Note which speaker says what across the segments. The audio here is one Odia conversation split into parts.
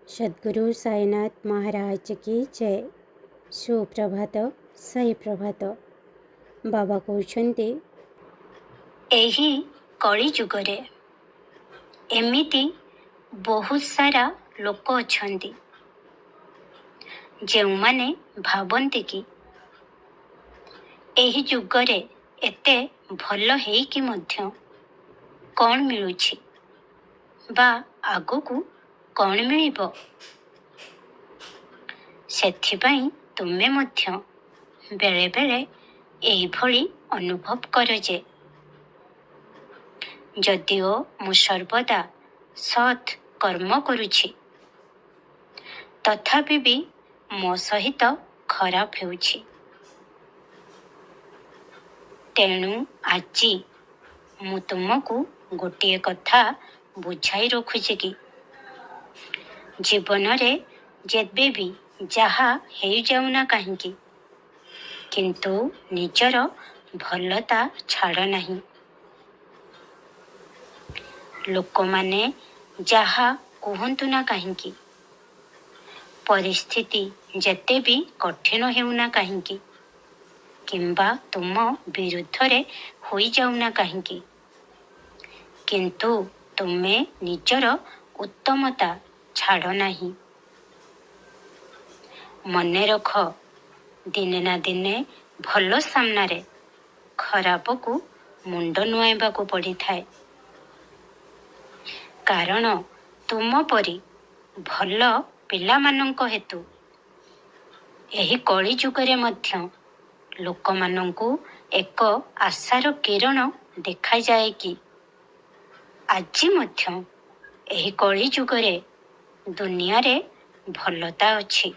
Speaker 1: सद्गुरु साईनाथ महाराज की जय। सुप्रभात साई प्रभात। बाबा कहते
Speaker 2: ଏହି କଳି ଯୁଗରେ ଏମିତି ବହୁତ ସାରା ଲୋକ ଅଛନ୍ତି ଯେଉଁମାନେ ଭାବନ୍ତି କି ଏହି ଯୁଗରେ ଏତେ ଭଲ ହେଇକି ମଧ୍ୟ କ'ଣ ମିଳୁଛି ବା ଆଗକୁ କ'ଣ ମିଳିବ। ସେଥିପାଇଁ ତୁମେ ମଧ୍ୟ ବେଳେ ବେଳେ ଏଇଭଳି ଅନୁଭବ କର ଯେ ଯଦିଓ ମୁଁ ସର୍ବଦା ସତ୍ କର୍ମ କରୁଛି ତଥାପି ବି ମୋ ସହିତ ଖରାପ ହେଉଛି। ତେଣୁ ଆଜି ମୁଁ ତୁମକୁ ଗୋଟିଏ କଥା ବୁଝାଇ ରଖୁଛି କି ଜୀବନରେ ଯେବେ ବି ଯାହା ହେଇଯାଉନା କାହିଁକି କିନ୍ତୁ ନିଜର ଭଲତା ଛାଡ଼ ନାହିଁ। ଲୋକମାନେ ଯାହା କୁହନ୍ତୁ ନା କାହିଁକି, ପରିସ୍ଥିତି ଯେତେ ବି କଠିନ ହେଉନା କାହିଁକି କିମ୍ବା ତୁମ ବିରୁଦ୍ଧରେ ହୋଇଯାଉନା କାହିଁକି, କିନ୍ତୁ ତୁମେ ନିଜର ଉତ୍ତମତା ଛାଡ଼ ନାହିଁ। ମନେ ରଖ, ଦିନେ ନା ଦିନେ ଭଲ ସାମ୍ନାରେ ଖରାପକୁ ମୁଣ୍ଡ ନୁଆଇବାକୁ ପଡ଼ିଥାଏ। କାରଣ ତୁମ ପରି ଭଲ ପିଲାମାନଙ୍କ ହେତୁ ଏହି କଳି ଯୁଗରେ ମଧ୍ୟ ଲୋକମାନଙ୍କୁ ଏକ ଆଶାର କିରଣ ଦେଖାଯାଏ କି ଆଜି ମଧ୍ୟ ଏହି କଳି ଯୁଗରେ ଦୁନିଆରେ ଭଲତା ଅଛି।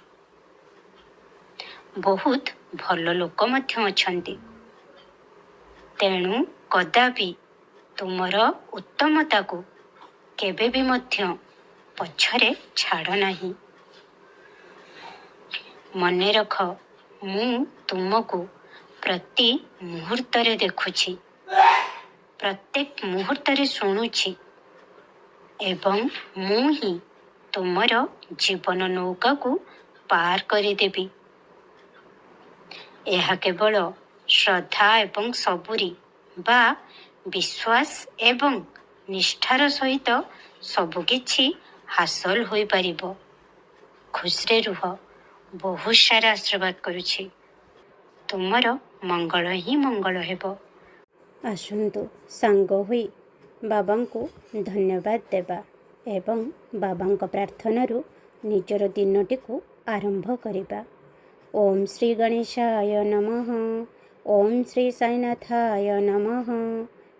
Speaker 2: ବହୁତ ଭଲ ଲୋକ ମଧ୍ୟ ଅଛନ୍ତି। ତେଣୁ କଦାପି ତୁମର ଉତ୍ତମତାକୁ କେବେ ବି ମଧ୍ୟ ପଛରେ ଛାଡ଼ ନାହିଁ। ମନେ ରଖ, ମୁଁ ତୁମକୁ ପ୍ରତି ମୁହୂର୍ତ୍ତରେ ଦେଖୁଛି, ପ୍ରତ୍ୟେକ ମୁହୂର୍ତ୍ତରେ ଶୁଣୁଛି ଏବଂ ମୁଁ ହିଁ ତୁମର ଜୀବନ ନୌକାକୁ ପାର କରିଦେବି। ଏହା କେବଳ ଶ୍ରଦ୍ଧା ଏବଂ ସବୁରି ବା ବିଶ୍ୱାସ ଏବଂ ନିଷ୍ଠାର ସହିତ ସବୁକିଛି ହାସଲ ହୋଇପାରିବ। ଖୁସିରେ ରୁହ। ବହୁତ ସାରା ଆଶୀର୍ବାଦ କରୁଛି। ତୁମର ମଙ୍ଗଳ ହିଁ ମଙ୍ଗଳ ହେବ।
Speaker 1: ଆସନ୍ତୁ ସାଙ୍ଗ ହୋଇ ବାବାଙ୍କୁ ଧନ୍ୟବାଦ ଦେବା ଏବଂ ବାବାଙ୍କ ପ୍ରାର୍ଥନାରୁ ନିଜର ଦିନଟିକୁ ଆରମ୍ଭ କରିବା। ओम श्री गणेशाय नमः। ओम श्री साईनाथाय नमः।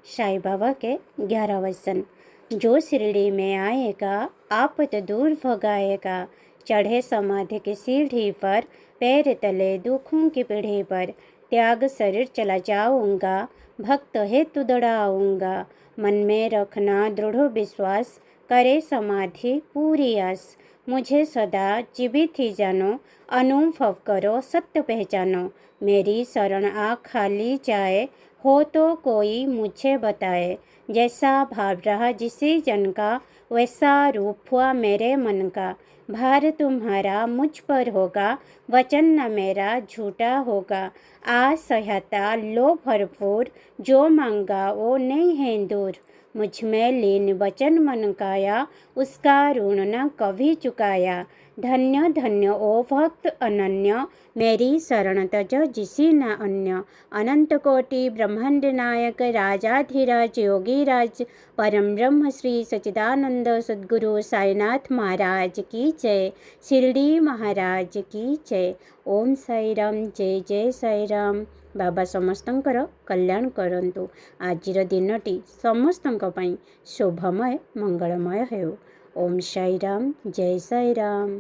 Speaker 1: साई बाबा के 11 वचन। जो शिरडी में आएगा आपत दूर भगाएगा। चढ़े समाधि की सीढ़ी पर, पैर तले दुखों की पीढ़ी पर, त्याग शरीर चला जाऊंगा, भक्त हेतु दौड़ाऊंगा। मन में रखना दृढ़ विश्वास, करे समाधि पूरी आस। मुझे सदा जीवित ही जानो, अनुभव करो सत्य पहचानो। मेरी शरण आ खाली जाए, हो तो कोई मुझे बताए। जैसा भाव रहा जिसी जन का, वैसा रूप हुआ मेरे मन का। भार तुम्हारा मुझ पर होगा, वचन न मेरा झूठा होगा। असह्यता लो भरपूर, जो मांगा वो नहीं है दूर। मुझ में लीन वचन मन काया, उसका ऋण न कभी चुकाया। धन्य धन्य ओ भक्त अनन्य, मेरी शरण तज जिसी न अन्य। अनंत कोटि ब्रह्मांड नायक, राजाधिराज योगीराज, परम ब्रह्म श्री सच्चिदानंद सद्गुरु साईनाथ महाराज की जय। शिरडी महाराज की जय। ओम साई राम। जय जय साई राम। बाबा समस्तंकर कल्याण करंतु। आजिर दिनटी समस्तंक पई शुभमय मंगलमय हेउ। ओम साई राम। जय साई राम।